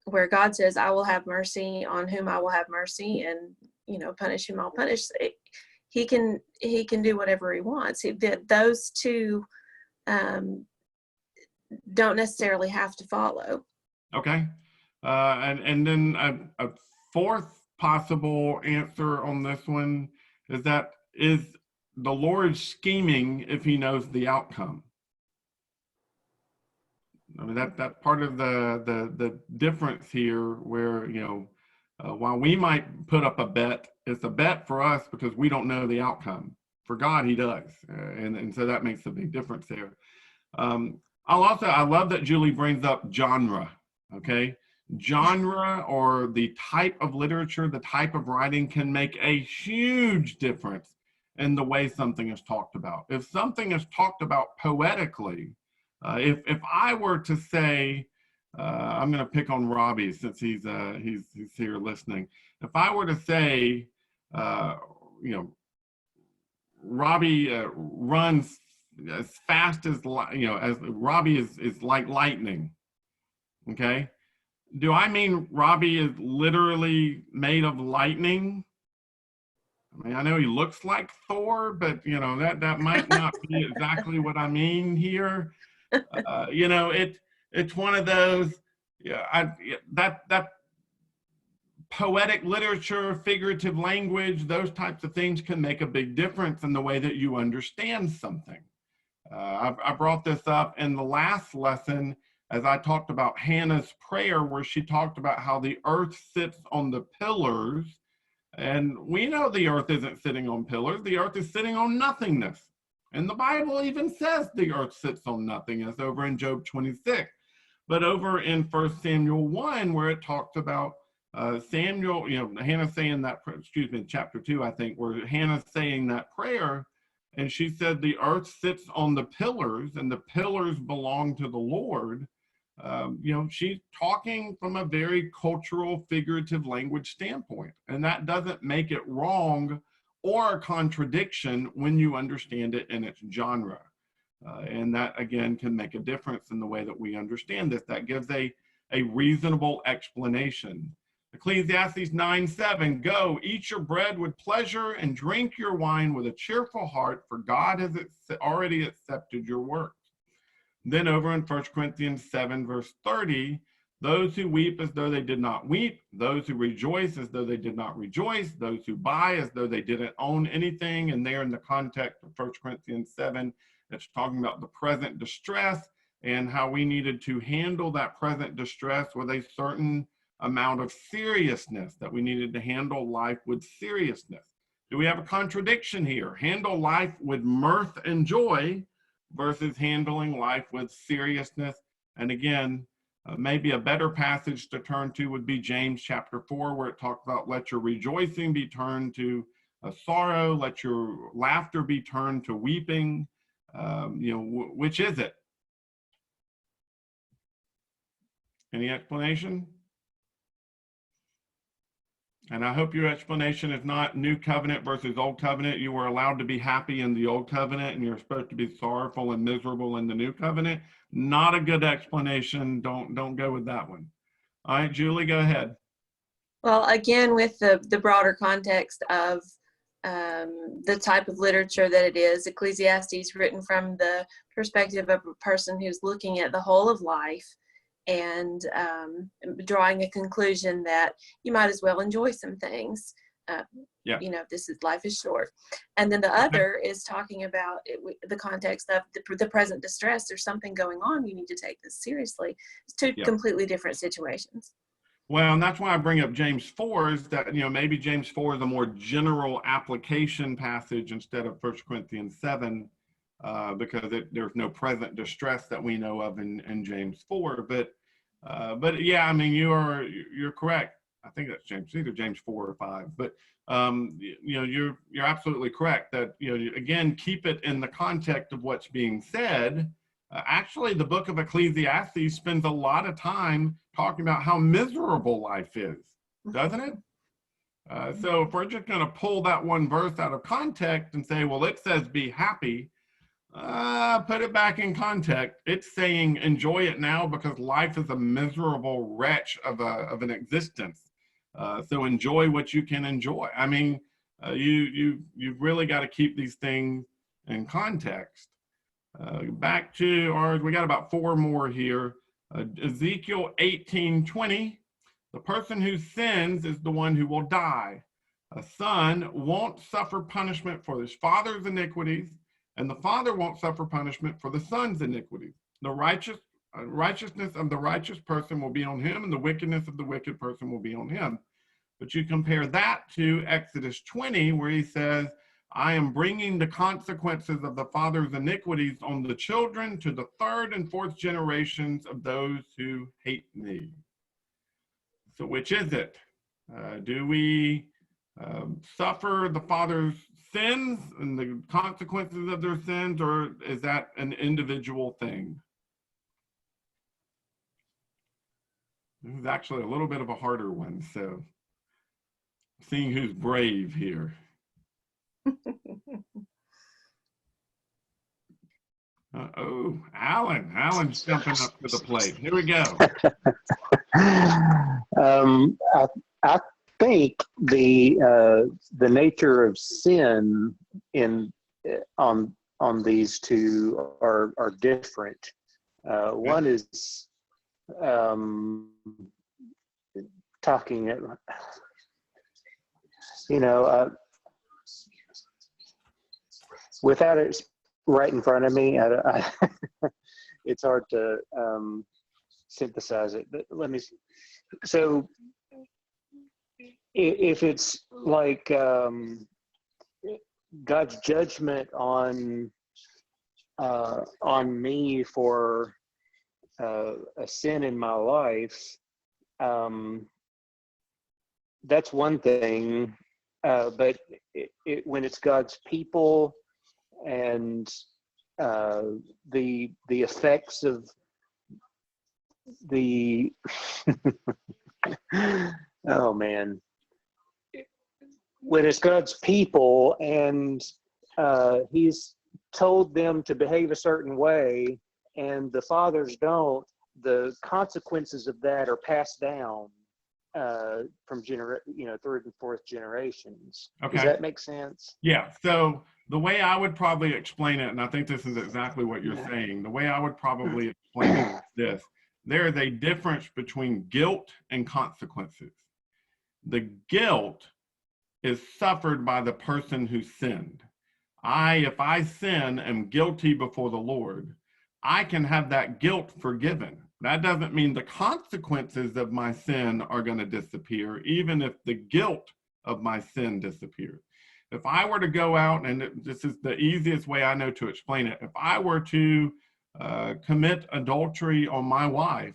where God says, I will have mercy on whom I will have mercy, and, you know, punish whom I'll punish. He can do whatever he wants. Those two don't necessarily have to follow. Okay. And then a fourth possible answer on this one is that is the Lord scheming if he knows the outcome? I mean, that part of the difference here where, you know, while we might put up a bet, it's a bet for us because we don't know the outcome. For God, he does. And so that makes a big difference there. I love that Julie brings up genre, okay? Genre, or the type of literature, the type of writing, can make a huge difference in the way something is talked about. If something is talked about poetically, if I were to say, I'm going to pick on Robbie since he's here listening. If I were to say, you know, Robbie runs as fast as, you know, as Robbie is like lightning. Okay. Do I mean Robbie is literally made of lightning? I mean, I know he looks like Thor, but, you know, that might not be exactly what I mean here. You know, it's one of those, that poetic literature, figurative language, those types of things can make a big difference in the way that you understand something. I brought this up in the last lesson as I talked about Hannah's prayer, where she talked about how the earth sits on the pillars. And we know the earth isn't sitting on pillars. The earth is sitting on nothingness. And the Bible even says the earth sits on nothingness over in Job 26. But over in 1 Samuel 1, where it talks about Samuel, you know, Hannah saying that, excuse me, chapter 2, I think, where Hannah's saying that prayer, and she said the earth sits on the pillars and the pillars belong to the Lord. You know, she's talking from a very cultural, figurative language standpoint, and that doesn't make it wrong or a contradiction when you understand it in its genre. And that, again, can make a difference in the way that we understand this. That gives a reasonable explanation. Ecclesiastes 9:7, go, eat your bread with pleasure and drink your wine with a cheerful heart, for God has already accepted your works. Then over in 1 Corinthians 7, verse 30, those who weep as though they did not weep, those who rejoice as though they did not rejoice, those who buy as though they didn't own anything. And there in the context of 1 Corinthians 7, it's talking about the present distress and how we needed to handle that present distress with a certain amount of seriousness, that we needed to handle life with seriousness. Do we have a contradiction here? Handle life with mirth and joy versus handling life with seriousness. And again, maybe a better passage to turn to would be James chapter 4, where it talks about let your rejoicing be turned to sorrow, let your laughter be turned to weeping. You know, which is it? Any explanation? And I hope your explanation is not New Covenant versus Old Covenant. You were allowed to be happy in the Old Covenant and you're supposed to be sorrowful and miserable in the New Covenant. Not a good explanation. Don't go with that one. All right, Julie, go ahead. Well, again, with the broader context of the type of literature that it is, Ecclesiastes written from the perspective of a person who's looking at the whole of life and drawing a conclusion that you might as well enjoy some things. You know, life is short. And then the other is talking about the context of the present distress. There's something going on. You need to take this seriously. It's two completely different situations. Well, and that's why I bring up James 4, is that, you know, maybe James 4 is a more general application passage instead of 1 Corinthians 7, because there's no present distress that we know of in James 4. But yeah, I mean, you're correct. I think that's either James 4 or 5. But you know, you're absolutely correct that, you know, again, keep it in the context of what's being said. Actually, the book of Ecclesiastes spends a lot of time talking about how miserable life is, doesn't it? So if we're just going to pull that one verse out of context and say, well, it says be happy, put it back in context. It's saying enjoy it now because life is a miserable wretch of an existence. So enjoy what you can enjoy. I mean, you've really got to keep these things in context. Back to ours, we got about 4 more here. Ezekiel 18:20. The person who sins is the one who will die. A son won't suffer punishment for his father's iniquities, and the father won't suffer punishment for the son's iniquities. The righteousness of the righteous person will be on him, and the wickedness of the wicked person will be on him. But you compare that to Exodus 20, where he says, I am bringing the consequences of the father's iniquities on the children to the 3rd and 4th generations of those who hate me. So which is it? Do we suffer the father's sins and the consequences of their sins, or is that an individual thing? This is actually a little bit of a harder one, so seeing who's brave here. Oh, Alan's jumping up to the plate. Here we go. I think the nature of sin on these two are different. One is talking, without it right in front of me, it's hard to synthesize it. But let me. So, if it's like God's judgment on me for a sin in my life, that's one thing. But when it's God's people and the effects of the oh man, when it's God's people and he's told them to behave a certain way and the fathers don't, the consequences of that are passed down from 3rd and 4th generations. Okay. Does that make sense? Yeah. So the way I would probably explain it, and I think this is exactly what you're saying, the way I would probably explain it is this. There is a difference between guilt and consequences. The guilt is suffered by the person who sinned. If I sin, am guilty before the Lord, I can have that guilt forgiven. That doesn't mean the consequences of my sin are going to disappear, even if the guilt of my sin disappears. If I were to go out, and this is the easiest way I know to explain it, if I were to commit adultery on my wife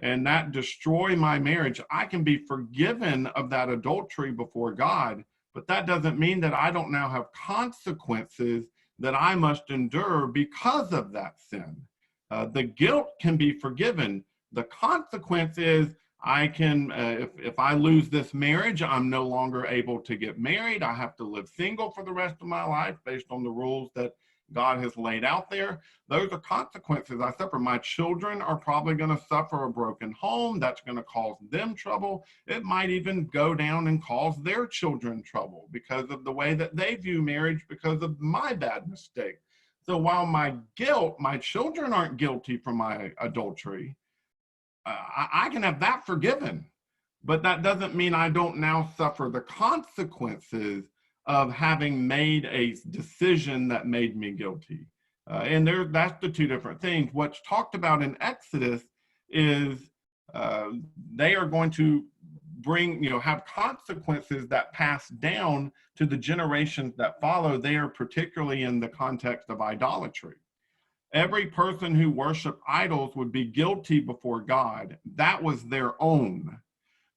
and that destroy my marriage, I can be forgiven of that adultery before God, but that doesn't mean that I don't now have consequences that I must endure because of that sin. The guilt can be forgiven. The consequence is I can, if I lose this marriage, I'm no longer able to get married. I have to live single for the rest of my life based on the rules that God has laid out there. Those are consequences I suffer. My children are probably going to suffer a broken home. That's going to cause them trouble. It might even go down and cause their children trouble because of the way that they view marriage because of my bad mistake. So while my children aren't guilty for my adultery, I can have that forgiven, but that doesn't mean I don't now suffer the consequences of having made a decision that made me guilty. And that's the two different things. What's talked about in Exodus is they are going to have consequences that pass down to the generations that follow there, particularly in the context of idolatry. Every person who worshiped idols would be guilty before God. That was their own.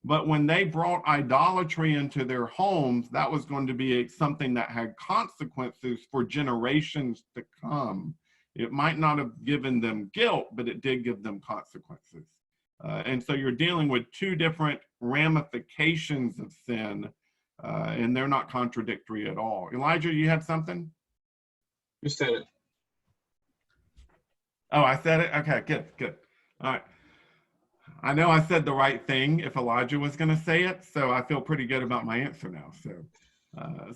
But when they brought idolatry into their homes, that was going to be something that had consequences for generations to come. It might not have given them guilt, but it did give them consequences. And so you're dealing with two different ramifications of sin and they're not contradictory at all. Elijah, you had something? You said it. Oh, I said it? Okay, good. All right. I know I said the right thing if Elijah was going to say it, so I feel pretty good about my answer now.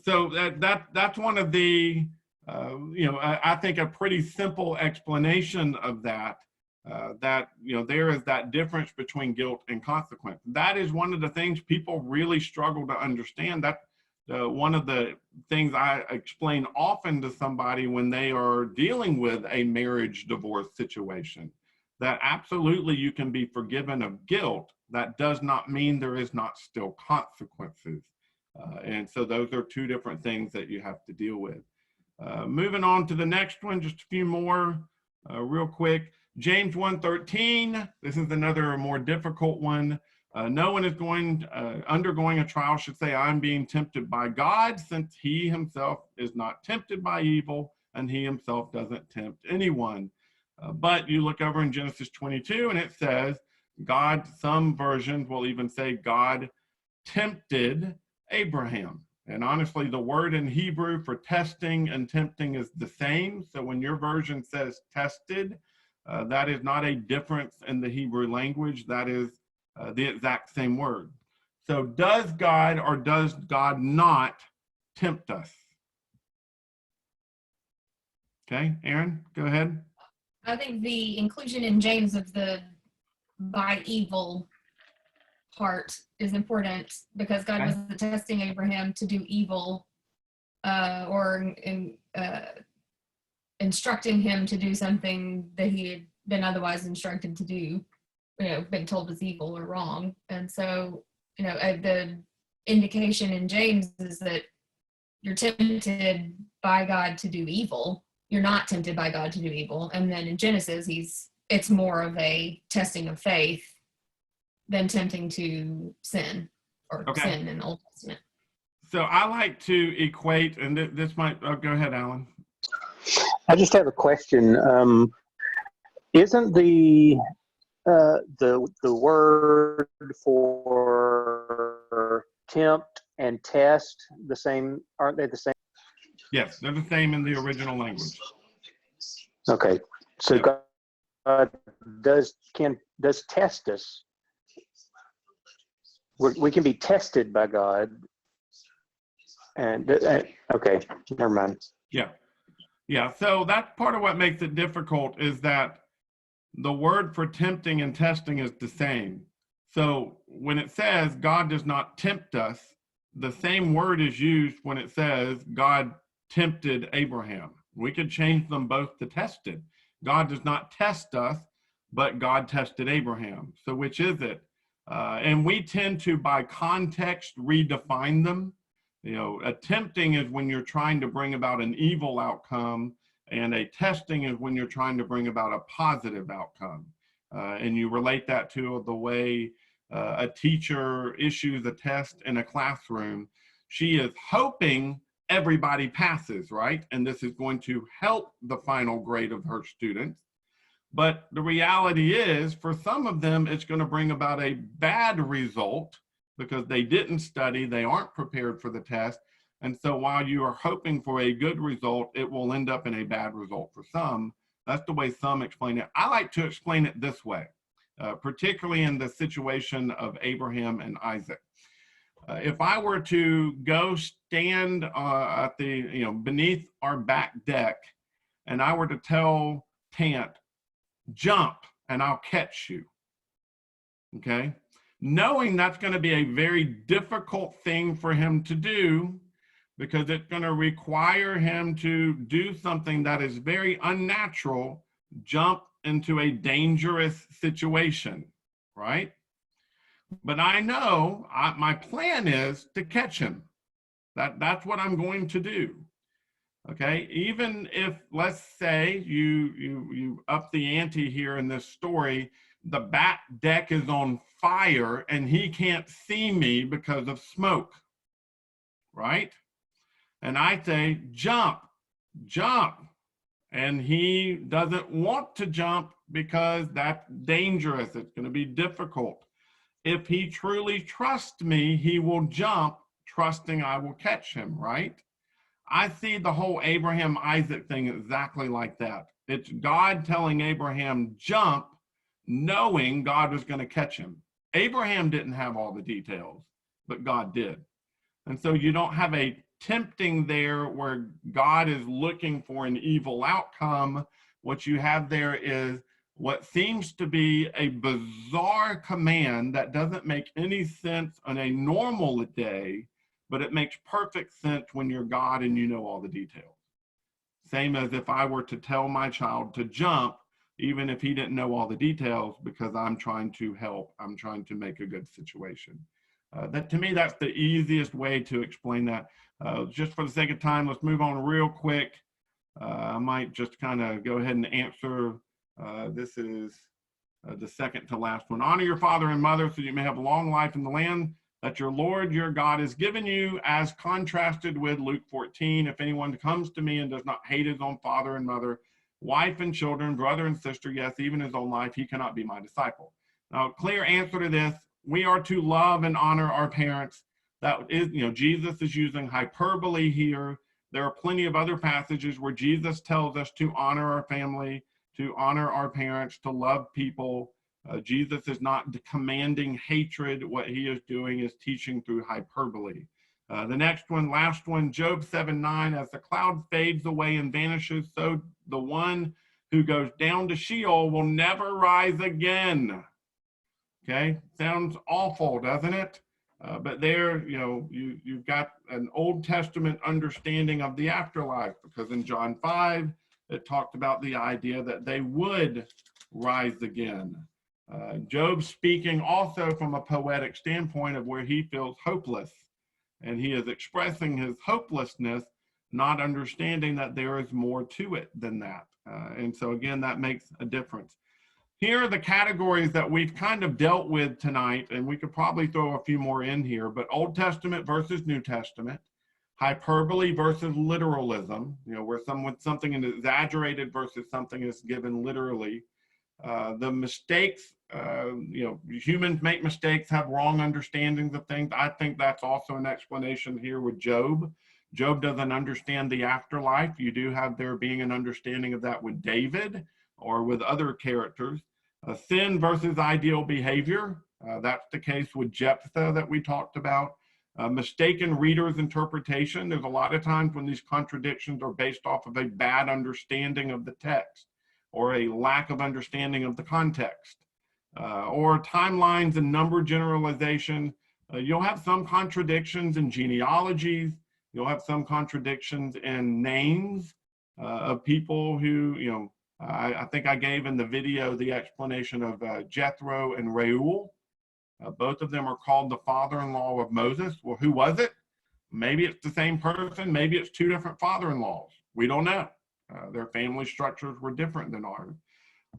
So that's one of the, I think a pretty simple explanation of that, there is that difference between guilt and consequence. That is one of the things people really struggle to understand. That one of the things I explain often to somebody when they are dealing with a marriage divorce situation, that absolutely you can be forgiven of guilt. That does not mean there is not still consequences. And so those are two different things that you have to deal with. Moving on to the next one, just a few more real quick. James 1:13, this is another more difficult one. No one is undergoing a trial should say, I'm being tempted by God, since he himself is not tempted by evil, and he himself doesn't tempt anyone. But you look over in Genesis 22, and it says, God, some versions will even say, God tempted Abraham. And honestly, the word in Hebrew for testing and tempting is the same. So when your version says tested, that is not a difference in the Hebrew language. That is the exact same word. So does God or does God not tempt us? Okay, Aaron, go ahead. I think the inclusion in James of the by evil part is important, because God Okay. wasn't testing Abraham to do evil or instructing him to do something that he had been otherwise instructed to do, been told was evil or wrong. And so, the indication in James is that you're tempted by God to do evil. You're not tempted by God to do evil. And then in Genesis, it's more of a testing of faith than tempting to sin or Okay. sin in the Old Testament. So I like to equate, and this might, go ahead, Alan. I just have a question. Isn't the word for tempt and test the same? Aren't they the same? Yes, they're the same in the original language. Okay, so Yep. God does test us. We can be tested by God. And okay, never mind. Yeah. So that's part of what makes it difficult, is that the word for tempting and testing is the same. So when it says God does not tempt us, the same word is used when it says God tempted Abraham. We could change them both to tested. God does not test us, but God tested Abraham. So which is it? And we tend to, by context, redefine them. A tempting is when you're trying to bring about an evil outcome, and a testing is when you're trying to bring about a positive outcome. And you relate that to the way a teacher issues a test in a classroom. She is hoping everybody passes, right? And this is going to help the final grade of her students. But the reality is, for some of them, it's going to bring about a bad result because they didn't study, they aren't prepared for the test. And so while you are hoping for a good result, it will end up in a bad result for some. That's the way some explain it. I like to explain it this way, particularly in the situation of Abraham and Isaac. If I were to go stand at the, beneath our back deck, and I were to tell Tant, jump and I'll catch you, okay? Knowing that's going to be a very difficult thing for him to do, because it's going to require him to do something that is very unnatural, jump into a dangerous situation, right? But I know my plan is to catch him. That's what I'm going to do. Okay, even if, let's say, you up the ante here in this story, the back deck is on fire and he can't see me because of smoke, right? And I say, jump, and he doesn't want to jump because that's dangerous. It's going to be difficult. If he truly trusts me, he will jump trusting I will catch him, right? I see the whole Abraham Isaac thing exactly like that. It's God telling Abraham, jump, knowing God was going to catch him. Abraham didn't have all the details, but God did. And so you don't have a tempting there where God is looking for an evil outcome. What you have there is what seems to be a bizarre command that doesn't make any sense on a normal day, but it makes perfect sense when you're God and you know all the details. Same as if I were to tell my child to jump, even if he didn't know all the details, because I'm trying to help, I'm trying to make a good situation. That to me, that's the easiest way to explain that. Just for the sake of time, let's move on real quick. I might just kind of go ahead and answer. This is the second to last one. Honor your father and mother so you may have a long life in the land that your Lord your God has given you, as contrasted with Luke 14. If anyone comes to me and does not hate his own father and mother, wife and children, brother and sister, yes, even his own life, he cannot be my disciple. Now, clear answer to this, we are to love and honor our parents. That is, Jesus is using hyperbole here. There are plenty of other passages where Jesus tells us to honor our family, to honor our parents, to love people. Jesus is not commanding hatred. What he is doing is teaching through hyperbole. The next one, last one, Job 7:9, as the cloud fades away and vanishes, so the one who goes down to Sheol will never rise again. Okay, sounds awful, doesn't it? But there, you've got an Old Testament understanding of the afterlife, because in John 5, it talked about the idea that they would rise again. Job speaking also from a poetic standpoint of where he feels hopeless, and he is expressing his hopelessness, not understanding that there is more to it than that. And so again, that makes a difference. Here are the categories that we've kind of dealt with tonight, and we could probably throw a few more in here, but Old Testament versus New Testament, hyperbole versus literalism, where something is exaggerated versus something is given literally. The mistakes, humans make mistakes, have wrong understandings of things. I think that's also an explanation here with Job. Job doesn't understand the afterlife. You do have there being an understanding of that with David or with other characters. Sin versus ideal behavior. That's the case with Jephthah that we talked about. Mistaken reader's interpretation. There's a lot of times when these contradictions are based off of a bad understanding of the text, or a lack of understanding of the context, or timelines and number generalization. You'll have some contradictions in genealogies. You'll have some contradictions in names of people who, I think I gave in the video the explanation of Jethro and Reuel. Both of them are called the father-in-law of Moses. Well, who was it? Maybe it's the same person. Maybe it's two different father-in-laws. We don't know. Their family structures were different than ours.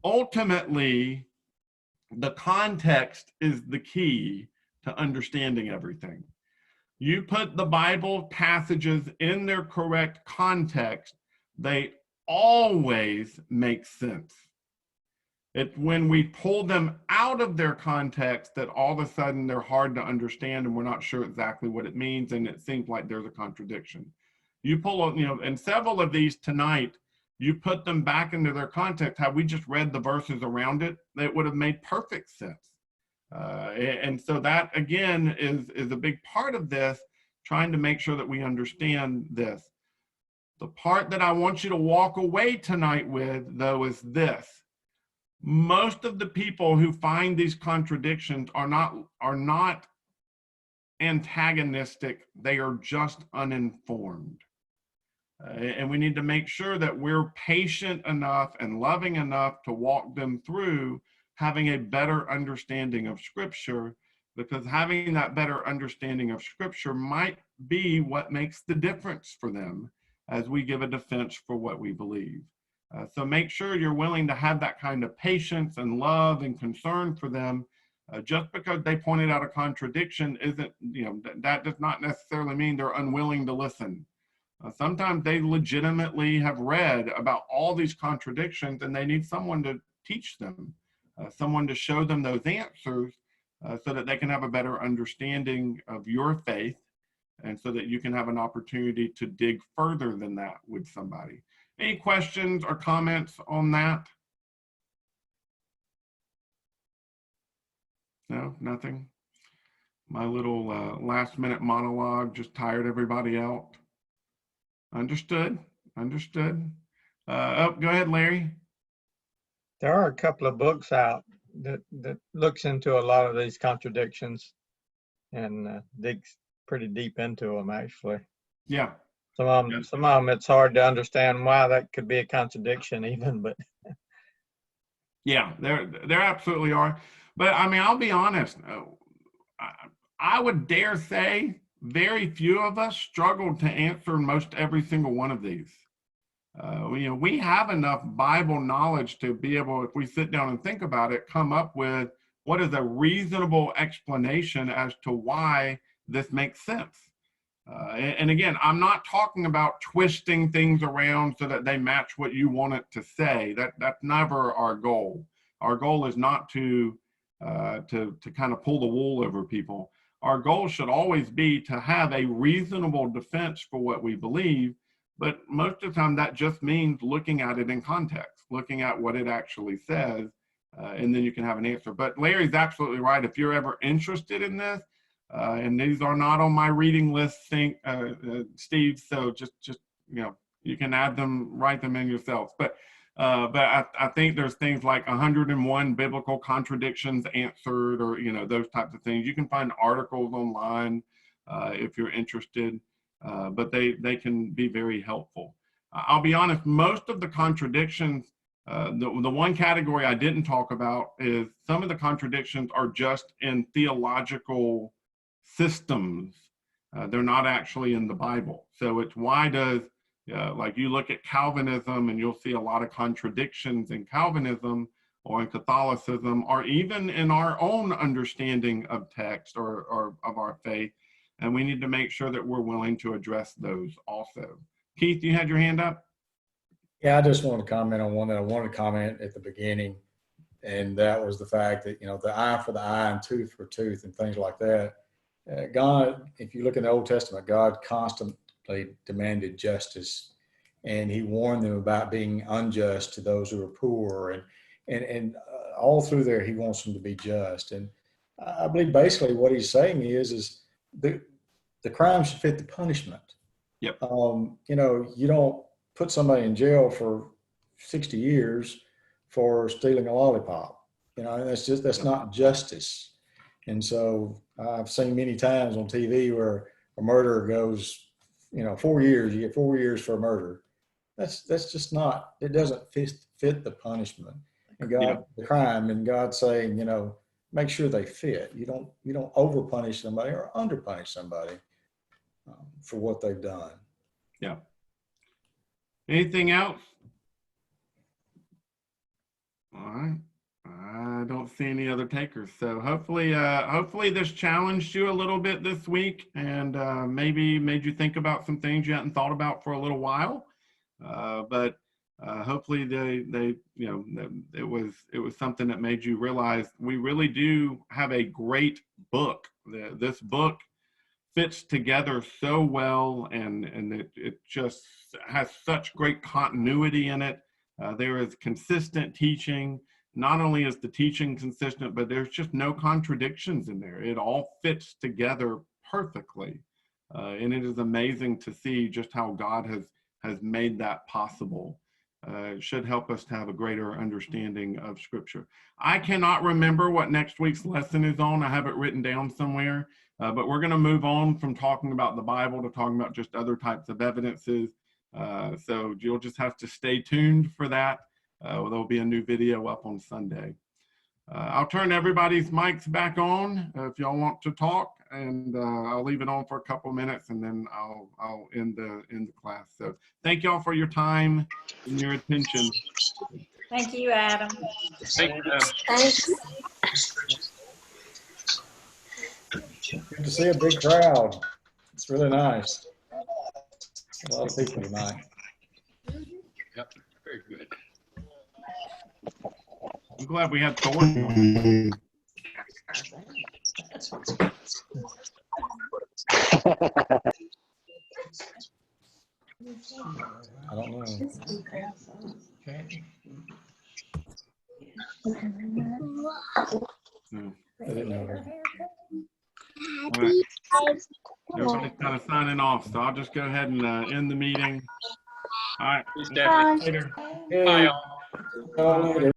Ultimately, the context is the key to understanding everything. You put the Bible passages in their correct context, they always make sense. It's when we pull them out of their context that all of a sudden they're hard to understand and we're not sure exactly what it means, and it seems like there's a contradiction. You pull, and several of these tonight, you put them back into their context. Had we just read the verses around it, it would have made perfect sense. And so that, again, is a big part of this, trying to make sure that we understand this. The part that I want you to walk away tonight with, though, is this. Most of the people who find these contradictions are not antagonistic. They are just uninformed. And we need to make sure that we're patient enough and loving enough to walk them through having a better understanding of Scripture, because having that better understanding of Scripture might be what makes the difference for them as we give a defense for what we believe. So make sure you're willing to have that kind of patience and love and concern for them. Just because they pointed out a contradiction isn't, that does not necessarily mean they're unwilling to listen. Sometimes they legitimately have read about all these contradictions and they need someone to teach them, someone to show them those answers so that they can have a better understanding of your faith and so that you can have an opportunity to dig further than that with somebody. Any questions or comments on that? No, nothing. My little last minute monologue just tired everybody out. Understood. Understood. Oh, go ahead, Larry. There are a couple of books out that looks into a lot of these contradictions and digs pretty deep into them, actually. Yeah. Some of them, it's hard to understand why that could be a contradiction even, but Yeah, there absolutely are. But I mean, I'll be honest. I would dare say very few of us struggled to answer most every single one of these. We have enough Bible knowledge to be able, if we sit down and think about it, come up with what is a reasonable explanation as to why this makes sense. And again, I'm not talking about twisting things around so that they match what you want it to say. That's never our goal. Our goal is not to kind of pull the wool over people. Our goal should always be to have a reasonable defense for what we believe, but most of the time that just means looking at it in context, looking at what it actually says, and then you can have an answer. But Larry's absolutely right. If you're ever interested in this, and these are not on my reading list, Steve, so just you can add them, write them in yourselves. But I think there's things like 101 biblical contradictions answered, or those types of things. You can find articles online if you're interested, but they can be very helpful. I'll be honest, most of the contradictions, the one category I didn't talk about is some of the contradictions are just in theological systems. They're not actually in the Bible. So it's why does, like you look at Calvinism and you'll see a lot of contradictions in Calvinism or in Catholicism, or even in our own understanding of text or of our faith. And we need to make sure that we're willing to address those also. Keith, you had your hand up? Yeah, I just wanted to comment on one that I wanted to comment at the beginning, and that was the fact that, the eye for the eye and tooth for tooth and things like that. God, if you look in the Old Testament, God constantly demanded justice, and he warned them about being unjust to those who are poor, and all through there, he wants them to be just. And I believe basically what he's saying is the crime should fit the punishment. Yep. You don't put somebody in jail for 60 years for stealing a lollipop. That's not justice. And so I've seen many times on TV where a murderer goes, 4 years, you get 4 years for a murder. That's just not, it doesn't fit the punishment and the crime, and God saying, make sure they fit. You don't over punish somebody or under punish somebody for what they've done. Yeah. Anything else? All right. I don't see any other takers. So hopefully this challenged you a little bit this week, and maybe made you think about some things you hadn't thought about for a little while. But hopefully it was something that made you realize we really do have a great book. This book fits together so well, and it just has such great continuity in it. There is consistent teaching. Not only is the teaching consistent, but there's just no contradictions in there. It all fits together perfectly. And it is amazing to see just how God has made that possible. It should help us to have a greater understanding of Scripture. I cannot remember what next week's lesson is on. I have it written down somewhere. But we're going to move on from talking about the Bible to talking about just other types of evidences. So you'll just have to stay tuned for that. There'll be a new video up on Sunday. I'll turn everybody's mics back on if y'all want to talk, and I'll leave it on for a couple minutes, and then I'll end the class. So thank y'all for your time and your attention. Thank you, Adam. Thanks. Good to see a big crowd. It's really nice. A lot of people tonight. Yep, very good. I'm glad we had Thornton. All right. Everybody's kind of signing off, so I'll just go ahead and end the meeting. All right. Thanks, Stephanie. Later. Bye, y'all. Later.